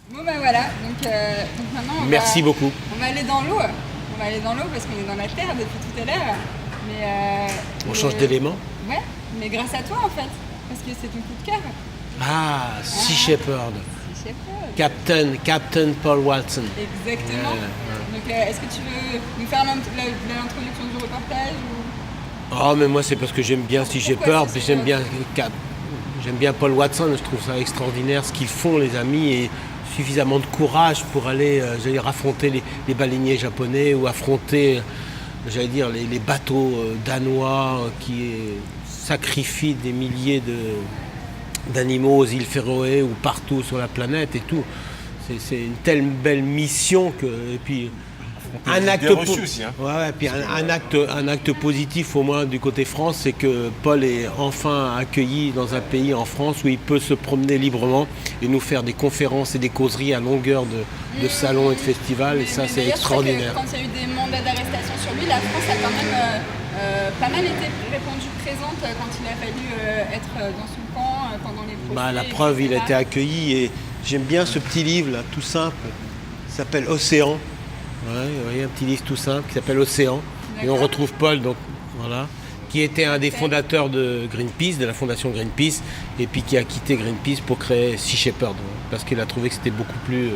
Bon bah voilà, donc maintenant Merci beaucoup. On va aller dans l'eau. On va aller dans l'eau parce qu'on est dans la terre depuis tout à l'heure. On change d'élément. Ouais, mais grâce à toi en fait, parce que c'est ton coup de cœur. Ah, Sea Shepherd. Sea Shepherd. Captain Paul Watson. Exactement. Donc est-ce que tu veux nous faire l'introduction du reportage ou... Oh, mais moi c'est parce que j'aime bien Sea Shepherd, puis j'aime bien Paul Watson. Je trouve ça extraordinaire ce qu'ils font les amis et suffisamment de courage pour aller, affronter les baleiniers japonais ou affronter, les bateaux danois qui sacrifient des milliers d'animaux aux îles Féroé ou partout sur la planète et tout. C'est une telle belle mission que... Et puis, un acte aussi, hein. Ouais, puis un acte positif au moins du côté France, c'est que Paul est enfin accueilli dans un pays en France où il peut se promener librement et nous faire des conférences et des causeries à longueur de salons et de festivals, et ça c'est extraordinaire. Quand il y a eu des mandats d'arrestation sur lui, la France a quand même pas mal été répondue présente quand il a fallu être dans son camp pendant les procès. La preuve, il a été accueilli, et j'aime bien ce petit livre là, tout simple, il s'appelle Océan. Ouais, un petit livre tout simple qui s'appelle Océan. D'accord. Et on retrouve Paul, donc voilà, qui était un des fondateurs de Greenpeace, de la fondation Greenpeace, et puis qui a quitté Greenpeace pour créer Sea Shepherd, parce qu'il a trouvé que c'était beaucoup plus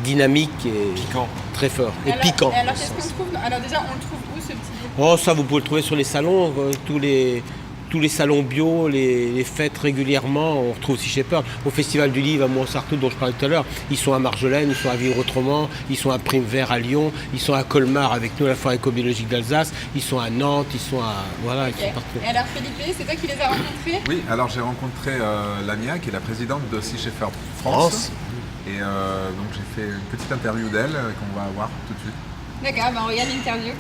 dynamique et piquant, très fort et piquant. Alors qu'est-ce qu'on trouve? Alors déjà, on le trouve où ce petit livre? Oh, ça vous pouvez le trouver sur les salons, tous les salons bio, les fêtes régulièrement, on retrouve Sea Shepherd. Au Festival du Livre à Montsartou dont je parlais tout à l'heure, ils sont à Marjolaine, ils sont à Vivre Autrement, ils sont à Prime-Vert à Lyon, ils sont à Colmar avec nous à la forêt écobiologique d'Alsace, ils sont à Nantes, ils sont à... Voilà, okay. Ils sont partout. Et alors Philippe, c'est toi qui les as rencontrés? Oui, alors j'ai rencontré Lamia, qui est la présidente de Sea Shepherd France. Et donc j'ai fait une petite interview d'elle qu'on va voir tout de suite. D'accord, on regarde l'interview.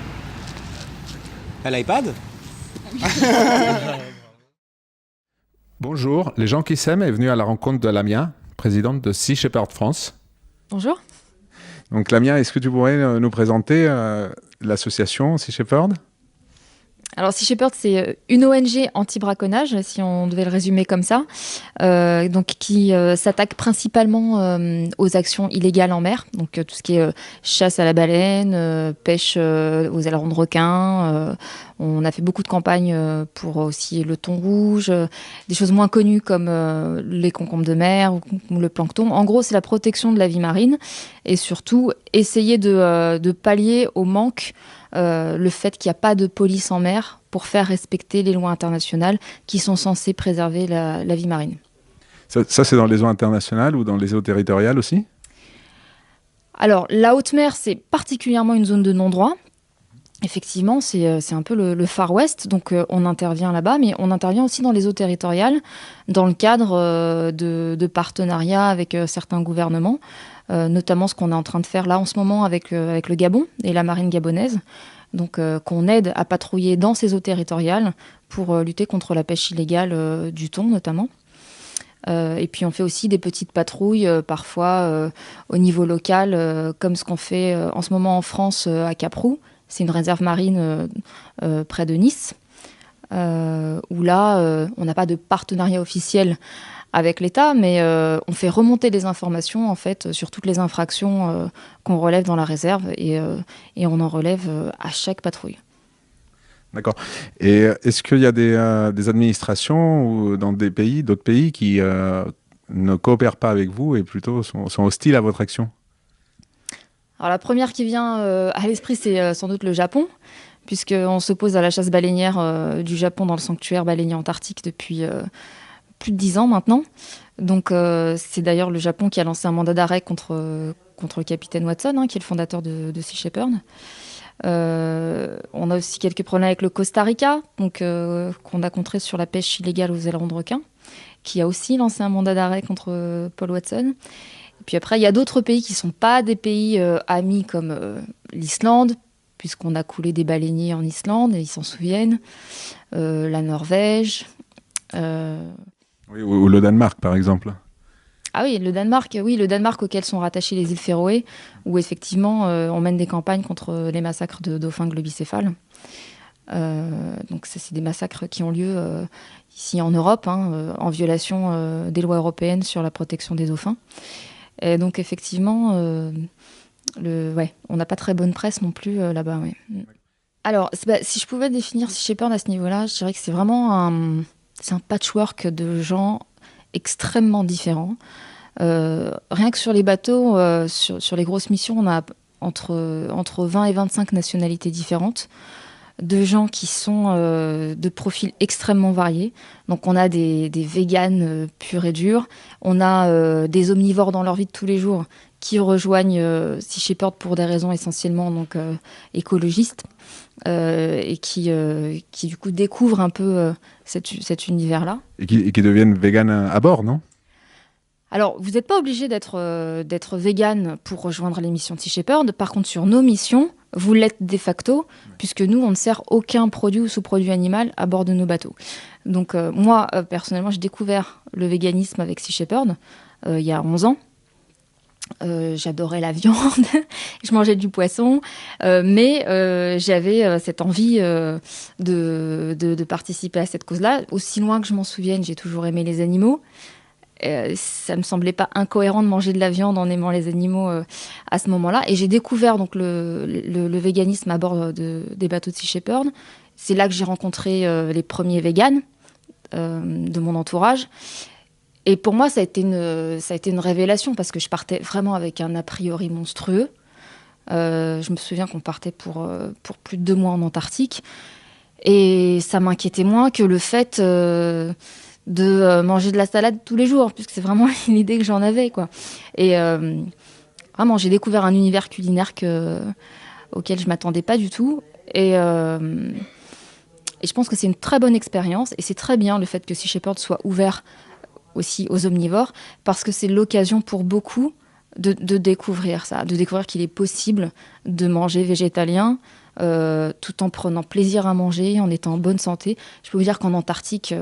À l'iPad. Bonjour, Les gens qui s'aiment est venu à la rencontre de Lamia, présidente de Sea Shepherd France. Bonjour. Donc Lamia, est-ce que tu pourrais nous présenter l'association Sea Shepherd ? Alors Sea Shepherd, c'est une ONG anti-braconnage, si on devait le résumer comme ça, donc qui s'attaque principalement aux actions illégales en mer, donc tout ce qui est chasse à la baleine, pêche aux ailerons de requin. On a fait beaucoup de campagnes pour aussi le thon rouge, des choses moins connues comme les concombres de mer ou le plancton. En gros, c'est la protection de la vie marine et surtout essayer de pallier au manque le fait qu'il n'y a pas de police en mer pour faire respecter les lois internationales qui sont censées préserver la vie marine. Ça, c'est dans les eaux internationales ou dans les eaux territoriales aussi ? Alors, la haute mer, c'est particulièrement une zone de non-droit. Effectivement, c'est un peu le Far West, donc on intervient là-bas, mais on intervient aussi dans les eaux territoriales, dans le cadre de partenariats avec certains gouvernements, notamment ce qu'on est en train de faire là en ce moment avec le Gabon et la marine gabonaise, donc qu'on aide à patrouiller dans ces eaux territoriales pour lutter contre la pêche illégale du thon notamment. Et puis on fait aussi des petites patrouilles, parfois au niveau local, comme ce qu'on fait en ce moment en France à Cap-Roux. C'est une réserve marine près de Nice, où là, on n'a pas de partenariat officiel avec l'État, mais on fait remonter les informations en fait, sur toutes les infractions qu'on relève dans la réserve, et on en relève à chaque patrouille. D'accord. Et est-ce qu'il y a des administrations ou dans d'autres pays qui ne coopèrent pas avec vous et plutôt sont hostiles à votre action ? Alors la première qui vient à l'esprit, c'est sans doute le Japon, puisqu'on s'oppose à la chasse baleinière du Japon dans le sanctuaire baleinier antarctique depuis plus de 10 ans maintenant. Donc c'est d'ailleurs le Japon qui a lancé un mandat d'arrêt contre le capitaine Watson, qui est le fondateur de Sea Shepherd. On a aussi quelques problèmes avec le Costa Rica, donc, qu'on a contré sur la pêche illégale aux ailerons de requin, qui a aussi lancé un mandat d'arrêt contre Paul Watson. Et puis après, il y a d'autres pays qui ne sont pas des pays amis comme l'Islande, puisqu'on a coulé des baleiniers en Islande, et ils s'en souviennent, la Norvège. Oui, ou le Danemark, par exemple. Ah oui, le Danemark auquel sont rattachées les îles Féroé, où effectivement on mène des campagnes contre les massacres de dauphins globicéphales. Donc ça, c'est des massacres qui ont lieu ici en Europe, hein, en violation des lois européennes sur la protection des dauphins. Et donc effectivement, on n'a pas très bonne presse non plus là-bas. Ouais. Alors, si je pouvais définir Sea Shepherd à ce niveau-là, je dirais que c'est vraiment un patchwork de gens extrêmement différents. Rien que sur les bateaux, sur les grosses missions, on a entre 20 et 25 nationalités différentes, de gens qui sont de profils extrêmement variés. Donc on a des véganes purs et durs, on a des omnivores dans leur vie de tous les jours qui rejoignent Sea Shepherd pour des raisons essentiellement donc, écologistes et qui du coup découvrent un peu cet univers-là. Et qui deviennent véganes à bord, non? Alors, vous n'êtes pas obligé d'être vegan pour rejoindre les missions de Sea Shepherd. Par contre, sur nos missions, vous l'êtes de facto, puisque nous, on ne sert aucun produit ou sous-produit animal à bord de nos bateaux. Donc, moi, personnellement, j'ai découvert le véganisme avec Sea Shepherd il y a 11 ans. J'adorais la viande, je mangeais du poisson, mais j'avais cette envie de participer à cette cause-là. Aussi loin que je m'en souvienne, j'ai toujours aimé les animaux. Ça me semblait pas incohérent de manger de la viande en aimant les animaux à ce moment-là. Et j'ai découvert donc le véganisme à bord des bateaux de Sea Shepherd. C'est là que j'ai rencontré les premiers véganes de mon entourage. Et pour moi, ça a été une révélation parce que je partais vraiment avec un a priori monstrueux. Je me souviens qu'on partait pour plus de 2 mois en Antarctique. Et ça m'inquiétait moins que le fait de manger de la salade tous les jours, puisque c'est vraiment l'idée que j'en avais, quoi. Et vraiment, j'ai découvert un univers culinaire auquel je ne m'attendais pas du tout. Et je pense que c'est une très bonne expérience. Et c'est très bien le fait que Sea Shepherd soit ouvert aussi aux omnivores, parce que c'est l'occasion pour beaucoup de découvrir ça, de découvrir qu'il est possible de manger végétalien tout en prenant plaisir à manger, en étant en bonne santé. Je peux vous dire qu'en Antarctique,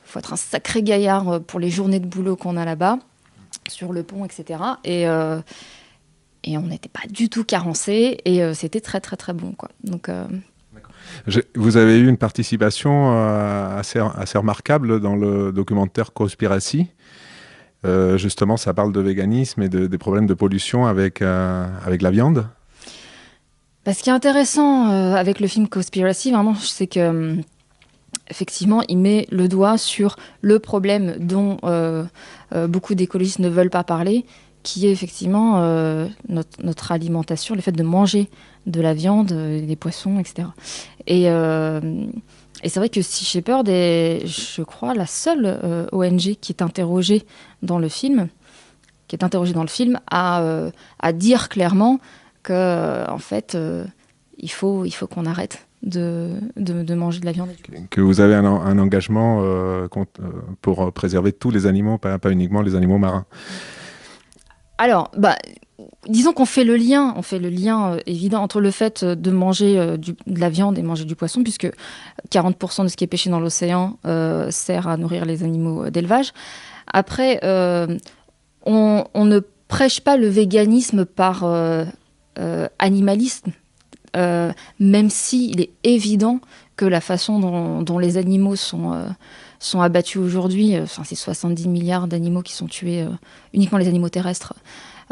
faut être un sacré gaillard pour les journées de boulot qu'on a là-bas, sur le pont, etc. Et on n'était pas du tout carencés, et c'était très, très, très bon, quoi. Donc, vous avez eu une participation assez remarquable dans le documentaire Cowspiracy. Justement, ça parle de véganisme et des problèmes de pollution avec la viande. Ce qui est intéressant avec le film Cowspiracy, vraiment, c'est que effectivement, il met le doigt sur le problème dont beaucoup d'écologistes ne veulent pas parler, qui est effectivement notre alimentation, le fait de manger de la viande, des poissons, etc. Et c'est vrai que Sea Shepherd est, je crois, la seule ONG qui est interrogée dans le film, à dire clairement que, en fait, il faut qu'on arrête de manger de la viande. Que vous avez un engagement pour préserver tous les animaux, pas uniquement les animaux marins. Alors, disons qu'on fait le lien évident entre le fait de manger de la viande et manger du poisson, puisque 40% de ce qui est pêché dans l'océan sert à nourrir les animaux d'élevage. Après, on ne prêche pas le véganisme par animalisme, même s'il est évident que la façon dont les animaux sont abattus aujourd'hui, c'est 70 milliards d'animaux qui sont tués, uniquement les animaux terrestres,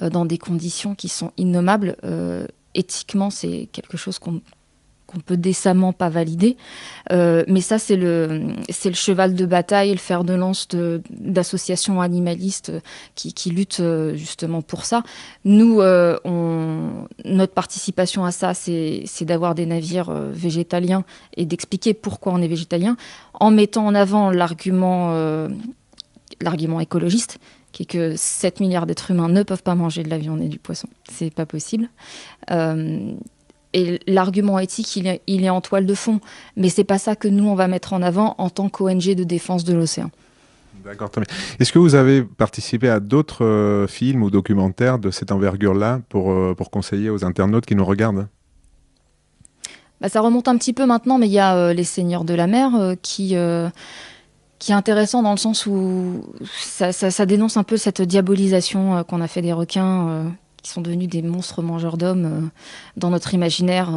dans des conditions qui sont innommables. Éthiquement, c'est quelque chose qu'on peut décemment pas valider. Mais ça, c'est le cheval de bataille, le fer de lance d'associations animalistes qui luttent justement pour ça. Nous, notre participation à ça, c'est d'avoir des navires végétaliens et d'expliquer pourquoi on est végétalien, en mettant en avant l'argument écologiste, qui est que 7 milliards d'êtres humains ne peuvent pas manger de la viande et du poisson. C'est pas possible. Et l'argument éthique, il est en toile de fond. Mais c'est pas ça que nous, on va mettre en avant en tant qu'ONG de défense de l'océan. D'accord, très bien. Est-ce que vous avez participé à d'autres films ou documentaires de cette envergure-là pour conseiller aux internautes qui nous regardent ? Ça remonte un petit peu maintenant, mais il y a Les Seigneurs de la Mer qui qui est intéressant dans le sens où ça dénonce un peu cette diabolisation qu'on a fait des requins qui sont devenus des monstres mangeurs d'hommes dans notre imaginaire,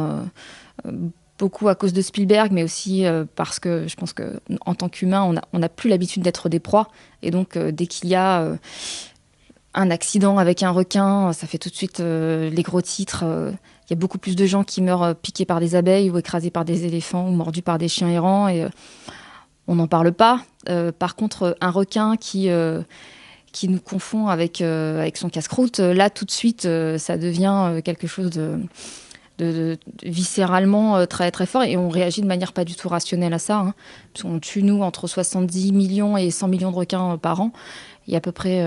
beaucoup à cause de Spielberg, mais aussi parce que je pense qu'en tant qu'humain, on n'a plus l'habitude d'être des proies. Et donc, dès qu'il y a un accident avec un requin, ça fait tout de suite les gros titres. Il y a beaucoup plus de gens qui meurent piqués par des abeilles ou écrasés par des éléphants ou mordus par des chiens errants. Et on n'en parle pas. Par contre, un requin qui nous confond avec son casse-croûte, là, tout de suite, ça devient quelque chose de viscéralement très, très fort. Et on réagit de manière pas du tout rationnelle à ça. Hein. On tue, nous, entre 70 millions et 100 millions de requins par an. Il y a à peu près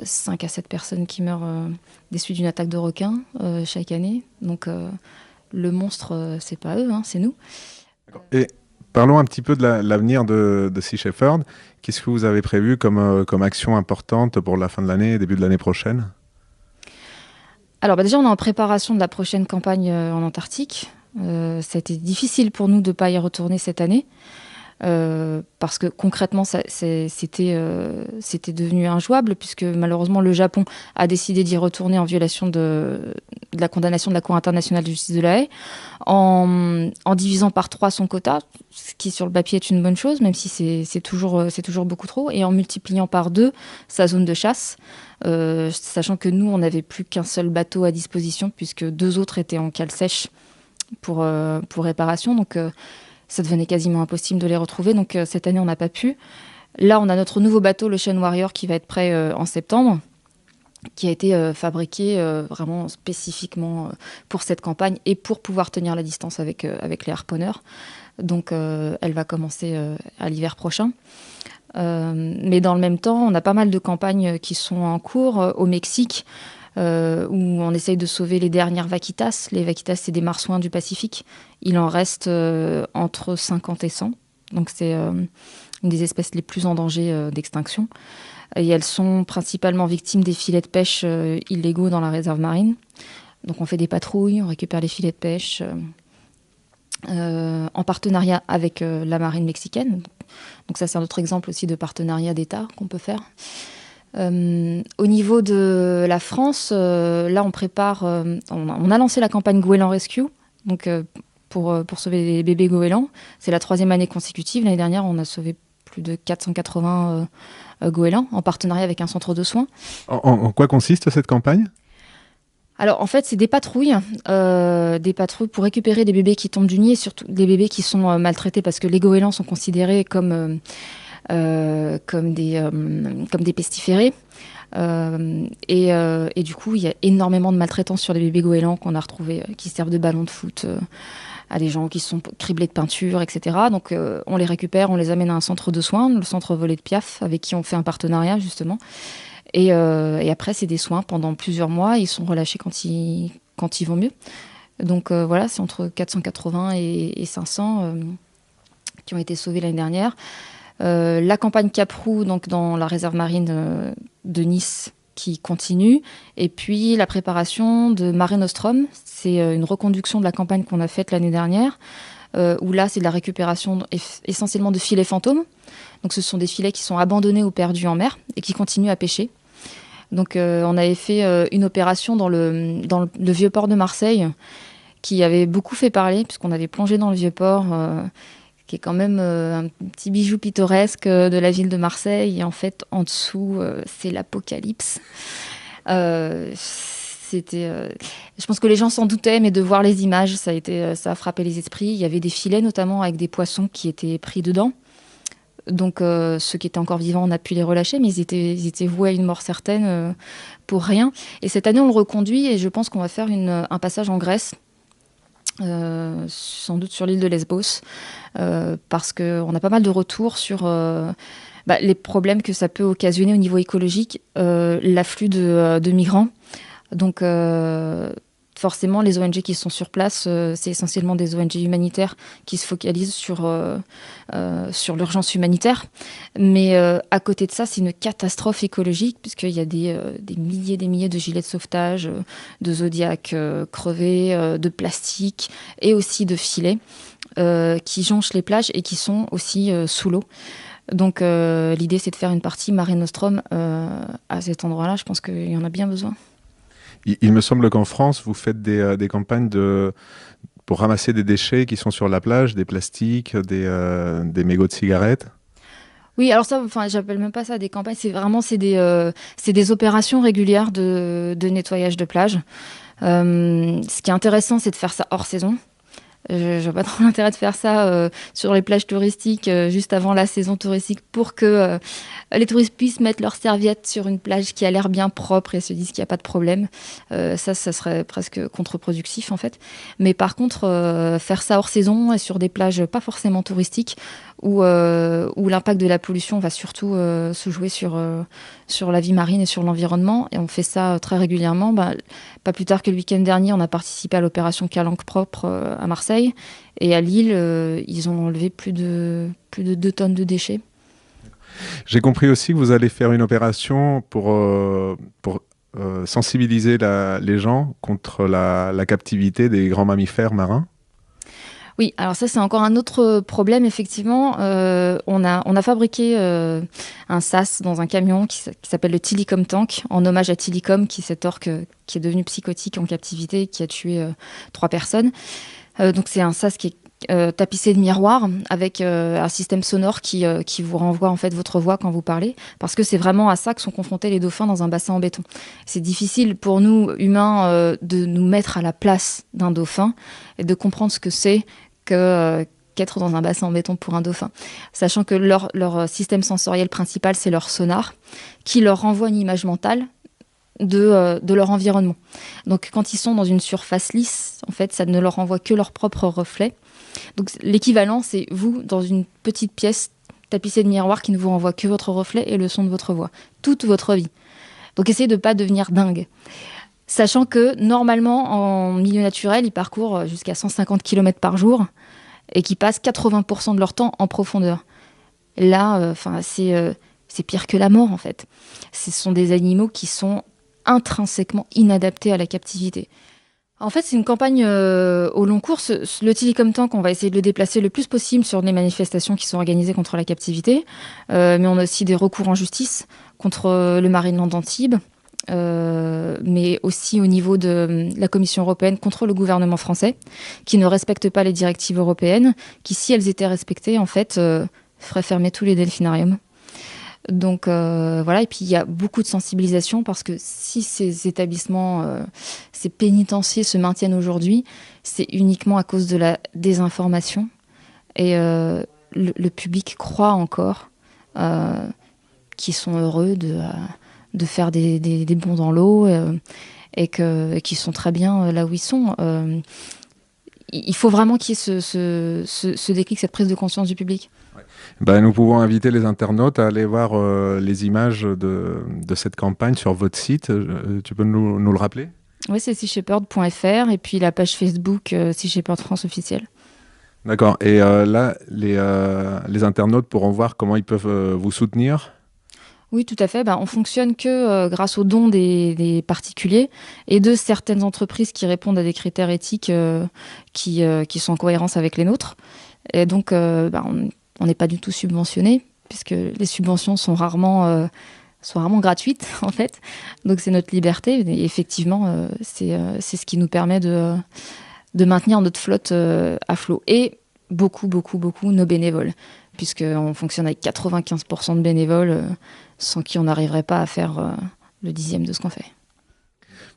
5 à 7 personnes qui meurent des suites d'une attaque de requin chaque année. Donc, le monstre, c'est pas eux, hein, c'est nous. Et parlons un petit peu de l'avenir de Sea Shepherd. Qu'est-ce que vous avez prévu comme action importante pour la fin de l'année et début de l'année prochaine ? Alors déjà, on est en préparation de la prochaine campagne en Antarctique. Ça a été difficile pour nous de ne pas y retourner cette année. Parce que concrètement, c'était devenu injouable, puisque malheureusement, le Japon a décidé d'y retourner en violation de la condamnation de la Cour internationale de justice de la Haye, en divisant par 3 son quota, ce qui sur le papier est une bonne chose, même si c'est toujours beaucoup trop, et en multipliant par 2 sa zone de chasse, sachant que nous, on n'avait plus qu'un seul bateau à disposition, puisque 2 autres étaient en cale sèche pour réparation. Donc, ça devenait quasiment impossible de les retrouver. Donc, cette année, on n'a pas pu. Là, on a notre nouveau bateau, l'Ocean Warrior, qui va être prêt en septembre, qui a été fabriqué vraiment spécifiquement pour cette campagne et pour pouvoir tenir la distance avec les harponneurs. Donc, elle va commencer à l'hiver prochain. Mais dans le même temps, on a pas mal de campagnes qui sont en cours au Mexique, où on essaye de sauver les dernières vaquitas. Les vaquitas, c'est des marsouins du Pacifique. Il en reste entre 50 et 100. Donc, c'est une des espèces les plus en danger d'extinction. Et elles sont principalement victimes des filets de pêche illégaux dans la réserve marine. Donc, on fait des patrouilles, on récupère les filets de pêche en partenariat avec la marine mexicaine. Donc, ça, c'est un autre exemple aussi de partenariat d'État qu'on peut faire. Au niveau de la France, là on prépare, on a lancé la campagne Goéland Rescue, donc pour sauver les bébés goélands. C'est la 3e année consécutive. L'année dernière, on a sauvé plus de 480 goélands en partenariat avec un centre de soins. En quoi consiste cette campagne ? Alors en fait, c'est des patrouilles pour récupérer des bébés qui tombent du nid et surtout des bébés qui sont maltraités, parce que les goélands sont considérés comme des pestiférés. Et du coup, il y a énormément de maltraitance sur les bébés goélands qu'on a retrouvés, qui servent de ballons de foot à des gens qui sont criblés de peinture, etc. Donc, on les récupère, on les amène à un centre de soins, le centre Volet de Piaf, avec qui on fait un partenariat, justement. Et après, c'est des soins pendant plusieurs mois. Ils sont relâchés quand ils vont mieux. Donc, voilà, c'est entre 480 et 500 qui ont été sauvés l'année dernière. La campagne Cap-Roux, donc dans la réserve marine de Nice, qui continue. Et puis la préparation de Mare Nostrum, c'est une reconduction de la campagne qu'on a faite l'année dernière, où là, c'est de la récupération essentiellement de filets fantômes. Donc ce sont des filets qui sont abandonnés ou perdus en mer et qui continuent à pêcher. Donc on avait fait une opération dans le vieux port de Marseille, qui avait beaucoup fait parler, puisqu'on avait plongé dans le vieux port, qui est quand même un petit bijou pittoresque de la ville de Marseille. Et en fait, en dessous, c'est l'apocalypse. Je pense que les gens s'en doutaient, mais de voir les images, ça a frappé les esprits. Il y avait des filets, notamment avec des poissons qui étaient pris dedans. Donc, ceux qui étaient encore vivants, on a pu les relâcher, mais ils étaient voués à une mort certaine pour rien. Et cette année, on le reconduit, et je pense qu'on va faire un passage en Grèce, sans doute sur l'île de Lesbos, parce qu'on a pas mal de retours sur les problèmes que ça peut occasionner au niveau écologique, l'afflux de migrants. Donc forcément, les ONG qui sont sur place, c'est essentiellement des ONG humanitaires qui se focalisent sur l'urgence humanitaire. Mais à côté de ça, c'est une catastrophe écologique, puisqu'il y a des milliers de gilets de sauvetage, de Zodiac crevés, de plastique et aussi de filets qui jonchent les plages et qui sont aussi sous l'eau. Donc l'idée, c'est de faire une partie Mare Nostrum à cet endroit-là. Je pense qu'il y en a bien besoin. Il me semble qu'en France, vous faites des campagnes pour ramasser des déchets qui sont sur la plage, des plastiques, des mégots de cigarettes. Oui, alors ça, enfin, j'appelle même pas ça des campagnes. C'est des opérations régulières de nettoyage de plage. Ce qui est intéressant, c'est de faire ça hors saison. Je vois pas trop l'intérêt de faire ça sur les plages touristiques juste avant la saison touristique pour que les touristes puissent mettre leurs serviettes sur une plage qui a l'air bien propre et se disent qu'il n'y a pas de problème. Ça serait presque contre-productif en fait. Mais par contre, faire ça hors saison et sur des plages pas forcément touristiques où l'impact de la pollution va surtout se jouer sur la vie marine et sur l'environnement. Et on fait ça très régulièrement. Pas plus tard que le week-end dernier, on a participé à l'opération Calanque propre à Marseille. Et à Lille, ils ont enlevé plus de 2 tonnes de déchets. J'ai compris aussi que vous allez faire une opération pour sensibiliser les gens contre la captivité des grands mammifères marins. Oui, alors ça c'est encore un autre problème effectivement. On a fabriqué un sas dans un camion qui s'appelle le Tilikum Tank, en hommage à Tilikum, qui est cet orque qui est devenu psychotique en captivité, qui a tué 3 personnes. Donc c'est un sas qui est tapissé de miroirs avec un système sonore qui vous renvoie en fait votre voix quand vous parlez, parce que c'est vraiment à ça que sont confrontés les dauphins dans un bassin en béton. C'est difficile pour nous humains de nous mettre à la place d'un dauphin et de comprendre ce que c'est qu'être dans un bassin en béton pour un dauphin, sachant que leur système sensoriel principal, c'est leur sonar, qui leur renvoie une image mentale de leur environnement. Donc quand ils sont dans une surface lisse, en fait, ça ne leur renvoie que leur propre reflet. Donc l'équivalent, c'est vous dans une petite pièce tapissée de miroirs qui ne vous renvoie que votre reflet et le son de votre voix, toute votre vie. Donc essayez de ne pas devenir dingue. Sachant que normalement, en milieu naturel, ils parcourent jusqu'à 150 km par jour et qu'ils passent 80% de leur temps en profondeur. Là, c'est pire que la mort, en fait. Ce sont des animaux qui sont intrinsèquement inadaptés à la captivité. En fait, c'est une campagne au long cours. Le Tilikum Tank, on va essayer de le déplacer le plus possible sur les manifestations qui sont organisées contre la captivité. Mais on a aussi des recours en justice contre le Marineland d'Antibes. Mais aussi au niveau de la Commission européenne contre le gouvernement français, qui ne respecte pas les directives européennes, qui, si elles étaient respectées, en fait, feraient fermer tous les delphinariums. Donc voilà, et puis il y a beaucoup de sensibilisation parce que si ces établissements, ces pénitenciers se maintiennent aujourd'hui, c'est uniquement à cause de la désinformation. Et le public croit encore qu'ils sont heureux de faire des bonds dans l'eau et qu'ils sont très bien là où ils sont. Il faut vraiment qu'il y ait ce déclic, cette prise de conscience du public. Nous pouvons inviter les internautes à aller voir les images de cette campagne sur votre site. Tu peux nous le rappeler ? Oui, c'est seashepherd.fr et puis la page Facebook Sea Shepherd France officielle. D'accord. Et là, les internautes pourront voir comment ils peuvent vous soutenir ? Oui, tout à fait. On fonctionne que grâce aux dons des particuliers et de certaines entreprises qui répondent à des critères éthiques qui sont en cohérence avec les nôtres. Et donc, on n'est pas du tout subventionné, puisque les subventions sont rarement gratuites, en fait. Donc, c'est notre liberté. Et effectivement, c'est ce qui nous permet de maintenir notre flotte à flot. Et beaucoup nos bénévoles, puisqu'on fonctionne avec 95% de bénévoles, sans qui on n'arriverait pas à faire le 10e de ce qu'on fait.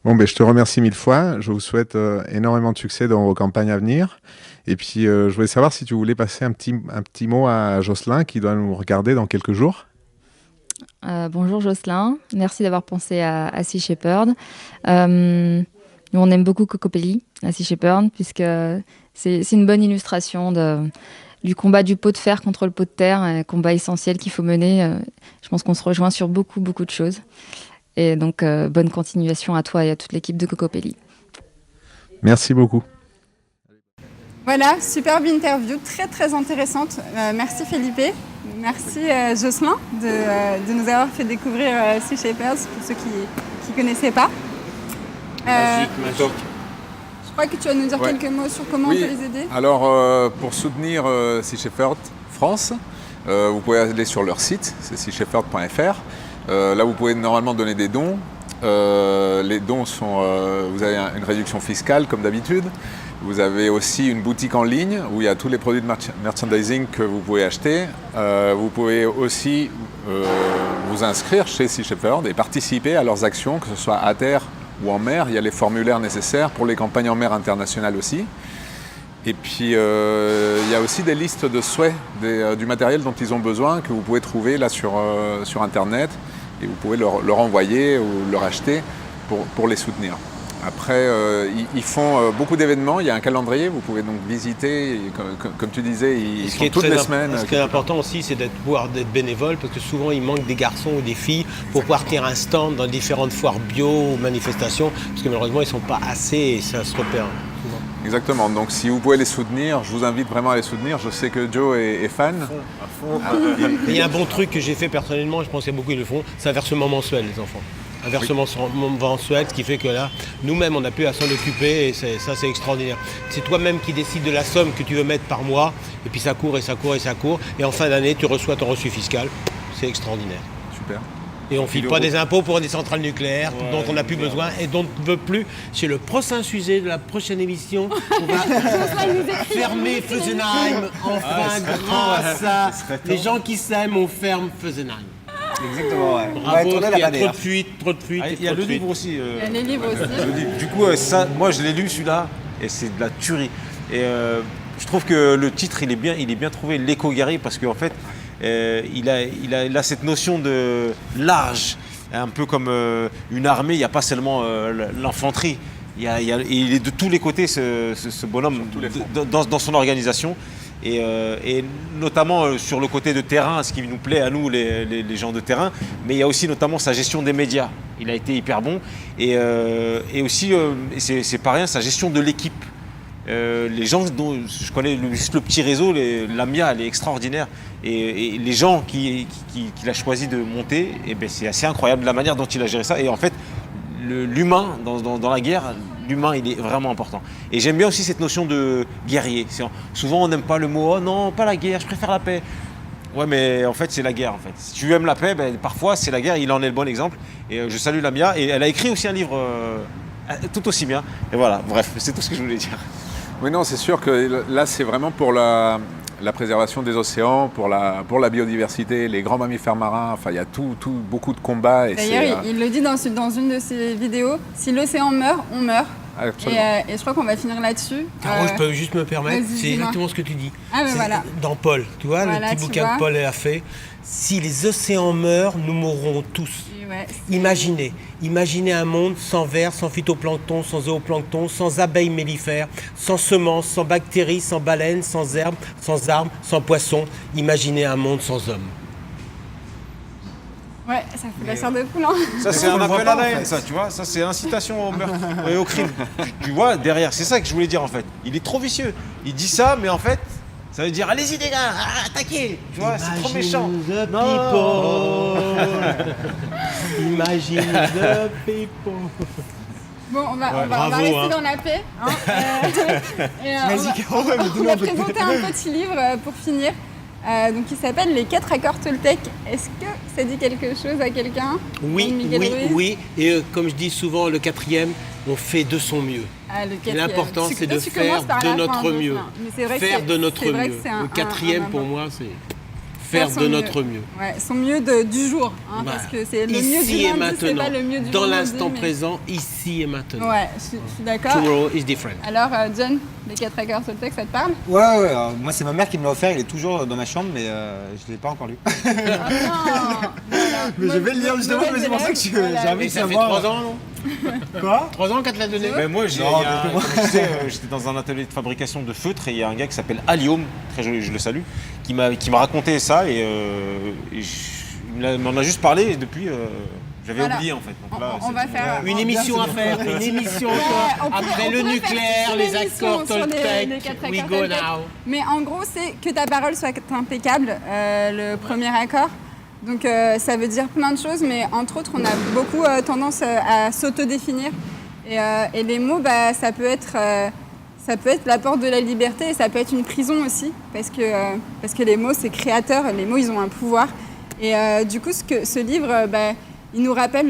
Bon, je te remercie 1000 fois. Je vous souhaite énormément de succès dans vos campagnes à venir. Et puis, je voulais savoir si tu voulais passer un petit mot à Jocelyn, qui doit nous regarder dans quelques jours. Bonjour Jocelyn, merci d'avoir pensé à Sea Shepherd. Nous, on aime beaucoup Cocopelli, à Sea Shepherd, puisque c'est une bonne illustration du combat du pot de fer contre le pot de terre, un combat essentiel qu'il faut mener. Je pense qu'on se rejoint sur beaucoup de choses. Et donc, bonne continuation à toi et à toute l'équipe de Cocopelli. Merci beaucoup. Voilà, superbe interview, très intéressante. Merci Felipe, merci Jocelyn de nous avoir fait découvrir Sea Shepherds pour ceux qui ne connaissaient pas. Magique. Je crois que tu vas nous dire quelques mots sur comment on peut les aider. Alors, pour soutenir Sea Shepherd France, Vous pouvez aller sur leur site, c'est seashepherds.fr. Là, vous pouvez normalement donner des dons. Les dons sont... vous avez une réduction fiscale, comme d'habitude. Vous avez aussi une boutique en ligne où il y a tous les produits de merchandising que vous pouvez acheter. Vous pouvez aussi vous inscrire chez Sea Shepherd et participer à leurs actions, que ce soit à terre ou en mer. Il y a les formulaires nécessaires pour les campagnes en mer internationales aussi. Et puis, il y a aussi des listes de souhaits du matériel dont ils ont besoin que vous pouvez trouver là sur Internet et vous pouvez leur envoyer ou leur acheter pour les soutenir. Après, ils font beaucoup d'événements, il y a un calendrier, vous pouvez donc visiter, comme tu disais, ils font toutes les semaines. Ce qui est important aussi, c'est d'être bénévole, parce que souvent il manque des garçons ou des filles pour pouvoir tenir un stand dans différentes foires bio ou manifestations, parce que malheureusement ils ne sont pas assez et ça se repère souvent. Exactement, donc si vous pouvez les soutenir, je vous invite vraiment à les soutenir, je sais que Joe est fan. À fond. Il y a un bon truc que j'ai fait personnellement, je pense qu'il y a beaucoup qui le font, c'est un versement mensuel les enfants. Un versement mensuel, ce qui fait que là, nous-mêmes, on n'a plus à s'en occuper et ça, c'est extraordinaire. C'est toi-même qui décides de la somme que tu veux mettre par mois et puis ça court et ça court et ça court. Et en fin d'année, tu reçois ton reçu fiscal. C'est extraordinaire. Super. Et on ne file pas des impôts pour des centrales nucléaires dont on n'a plus besoin et dont on ne veut plus. C'est le prochain sujet de la prochaine émission. On va fermer Fessenheim. Enfin, grâce à les gens qui s'aiment, on ferme Fessenheim. Exactement, ouais. Bravo, On va il y a la trop de fuites. Il y a le livre aussi. Il y a les livres aussi. Du coup, ça, moi je l'ai lu celui-là et c'est de la tuerie. Et je trouve que le titre il est bien trouvé, l'éco-guerrier, parce qu'en fait il a cette notion de large, un peu comme une armée. Il n'y a pas seulement l'infanterie. Il est de tous les côtés ce bonhomme dans son organisation. Et notamment sur le côté de terrain, ce qui nous plaît à nous, les gens de terrain, mais il y a aussi notamment sa gestion des médias. Il a été hyper bon. Et aussi, c'est pas rien, sa gestion de l'équipe. Les gens dont je connais juste le petit réseau, l'AMIA, elle est extraordinaire. Et les gens qu'il a choisi de monter, c'est assez incroyable la manière dont il a géré ça. Et en fait, l'humain dans la guerre, l'humain il est vraiment important. Et j'aime bien aussi cette notion de guerrier. Souvent on n'aime pas le mot « oh non, pas la guerre, je préfère la paix ». Ouais, mais en fait c'est la guerre en fait. Si tu aimes la paix, parfois c'est la guerre, il en est le bon exemple. Et je salue Lamia, et elle a écrit aussi un livre tout aussi bien. Et voilà, bref, c'est tout ce que je voulais dire. Oui, non, c'est sûr que là c'est vraiment pour la préservation des océans, pour la biodiversité, les grands mammifères marins, enfin il y a beaucoup de combats. D'ailleurs, il le dit dans une de ses vidéos, si l'océan meurt, on meurt. Et je crois qu'on va finir là-dessus. Caro, je peux juste me permettre, c'est exactement ce que tu dis. Ah, voilà. Dans Paul, tu vois, voilà, le petit bouquin que Paul a fait. Si les océans meurent, nous mourrons tous. Ouais, Imaginez un monde sans vers, sans phytoplancton, sans zooplancton, sans abeilles mellifères, sans semences, sans bactéries, sans baleines, sans herbes, sans arbres, sans poissons. Imaginez un monde sans hommes. Ouais, ça fout la chair de poule. Ça, c'est un appel à la haine, ça, tu vois. Ça, c'est incitation au meurtre et au crime. Tu vois, derrière, c'est ça que je voulais dire, en fait. Il est trop vicieux. Il dit ça, mais en fait, ça veut dire, allez-y, les gars, attaquez. Tu vois, c'est trop méchant. The people. Imagine the people. Bon, on va rester dans la paix. Hein. On va présenter un petit livre pour finir. Donc il s'appelle Les 4 accords Toltec. Est-ce que ça dit quelque chose à quelqu'un? Oui. Et comme je dis souvent, le 4e, on fait de son mieux. L'important, c'est de faire de notre mieux. Faire de notre mieux. Le 4e, pour moi, c'est faire de notre mieux. Ouais, son mieux du jour. Hein, voilà. Parce que c'est le mieux du lundi, c'est pas le mieux du dans l'instant présent, ici et maintenant. Ouais, je suis d'accord. Tomorrow is different. Alors, John, les 4 accords Toltec, ça te parle? Ouais. Moi, c'est ma mère qui me l'a offert. Il est toujours dans ma chambre, mais je ne l'ai pas encore lu. Mais je vais le lire justement, c'est pour ça que j'ai envie de savoir. Ça fait 3 ans, non? Quoi? 3 ans qu'elle te l'a donné? Moi, j'étais dans un atelier de fabrication de feutres et il y a un gars qui s'appelle Aliom, très joli, je le salue, qui m'a raconté ça et il m'en a juste parlé et depuis j'avais oublié en fait. Donc là, on va faire une émission à faire, une émission après le nucléaire, les accords Toltec, we go now. Mais en gros, c'est que ta parole soit impeccable, le premier accord. Donc ça veut dire plein de choses, mais entre autres, on a beaucoup tendance à s'autodéfinir. Et les mots, ça peut être ça peut être la porte de la liberté et ça peut être une prison aussi, parce que les mots, c'est créateur, les mots, ils ont un pouvoir. Et du coup, ce livre, il nous rappelle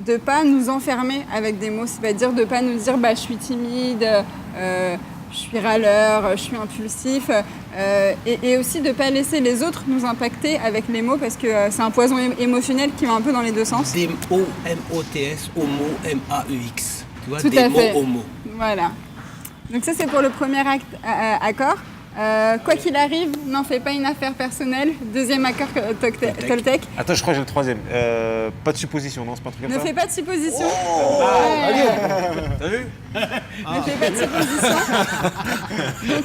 de ne pas nous enfermer avec des mots, c'est-à-dire de ne pas nous dire je suis timide, je suis râleur, je suis impulsif, et aussi de ne pas laisser les autres nous impacter avec les mots, parce que c'est un poison émotionnel qui va un peu dans les deux sens. D-O-M-O-T-S, homo, M-A-E-X. Tu vois, Tout des à mots fait. homo. Voilà. Donc ça, c'est pour le premier accord. Quoi qu'il arrive, n'en fais pas une affaire personnelle. Deuxième accord Toltec. Attends, je crois que j'ai le troisième. Pas de supposition, non, c'est pas un truc comme Ne ça. fais pas de suppositions. T'as vu? Ne fais pas de suppositions. Donc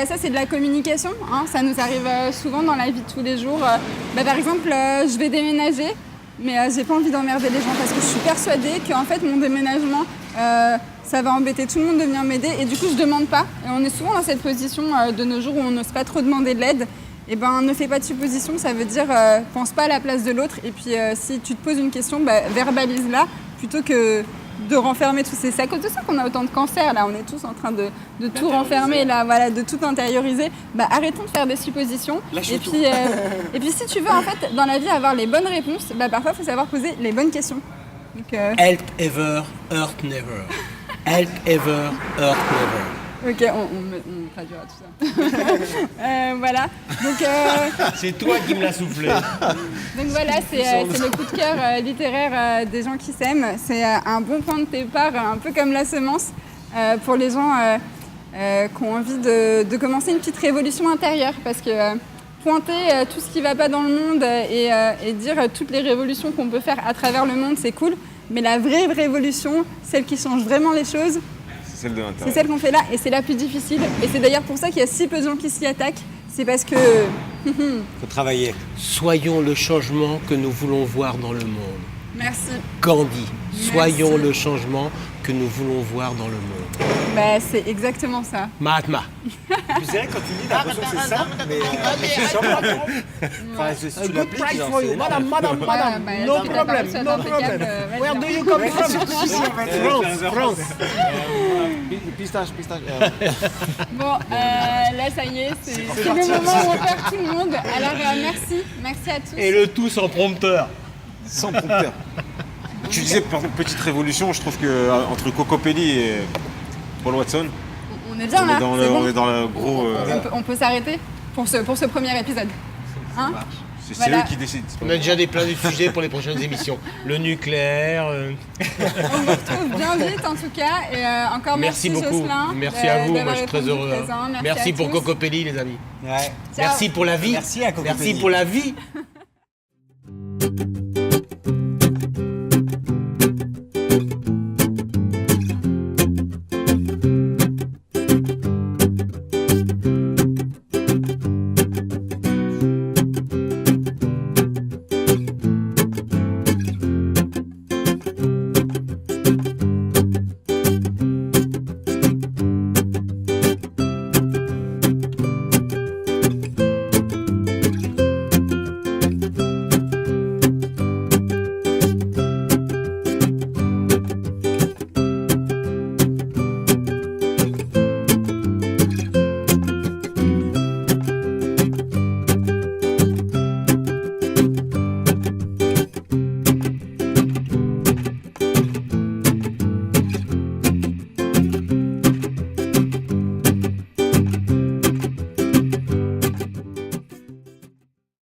ça c'est de la communication. Hein. Ça nous arrive souvent dans la vie de tous les jours. Par exemple, je vais déménager, mais j'ai pas envie d'emmerder les gens parce que je suis persuadée qu'en fait mon déménagement ça va embêter tout le monde de venir m'aider et du coup je demande pas. Et on est souvent dans cette position de nos jours où on n'ose pas trop demander de l'aide. Et ne fais pas de suppositions, ça veut dire pense pas à la place de l'autre. Et puis si tu te poses une question, verbalise-la plutôt que de renfermer tout. C'est à cause de ça qu'on a autant de cancers là. On est tous en train de tout renfermer là, voilà, de tout intérioriser. Arrêtons de faire des suppositions. Et puis si tu veux en fait dans la vie avoir les bonnes réponses, parfois il faut savoir poser les bonnes questions. Donc, Help ever, hurt never. Help ever, hurt never. Ok, on traduira tout ça. Voilà. Donc, C'est toi qui me l'as soufflé. donc voilà, c'est le coup de cœur littéraire des gens qui s'aiment. C'est un bon point de départ, un peu comme la semence, pour les gens qui ont envie de commencer une petite révolution intérieure. Parce que pointer tout ce qui ne va pas dans le monde et dire toutes les révolutions qu'on peut faire à travers le monde, c'est cool. Mais la vraie révolution, celle qui change vraiment les choses, C'est celle de l'intérieur. c'est celle qu'on fait là et c'est la plus difficile. Et c'est d'ailleurs pour ça qu'il y a si peu de gens qui s'y attaquent. C'est parce que... Faut travailler. Soyons le changement que nous voulons voir dans le monde. Merci. Gandhi, soyons Merci. le changement que nous voulons voir dans le monde. C'est exactement ça. Mahatma. Puis c'est vrai, quand tu dis, t'as l'impression que c'est ça, mais c'est simple. Enfin, si tu l'appliques, genre, c'est énorme. madame, no problem, no problem. Where do you come from? France. Pistache. Bon, là ça y est, c'est le moment où on perd tout le monde. Alors merci à tous. Et le tout sans prompteur. Sans prompteur. Tu disais petite révolution, je trouve que entre Cocopelli et Paul Watson, On est bien on là, est dans c'est le, bon. on est dans le gros. On peut s'arrêter pour ce premier épisode. Hein? C'est Voilà. eux qui décident. On a déjà plein de sujets pour les prochaines émissions. Le nucléaire. On vous retrouve bien vite en tout cas. Et encore merci beaucoup. Jocelyn. Merci à vous, moi d'avoir je suis très répondu heureux. présent. Merci à pour tous. Cocopelli les amis. Ouais. Ciao. Merci pour la vie. Merci à Cocopelli. Merci pour la vie.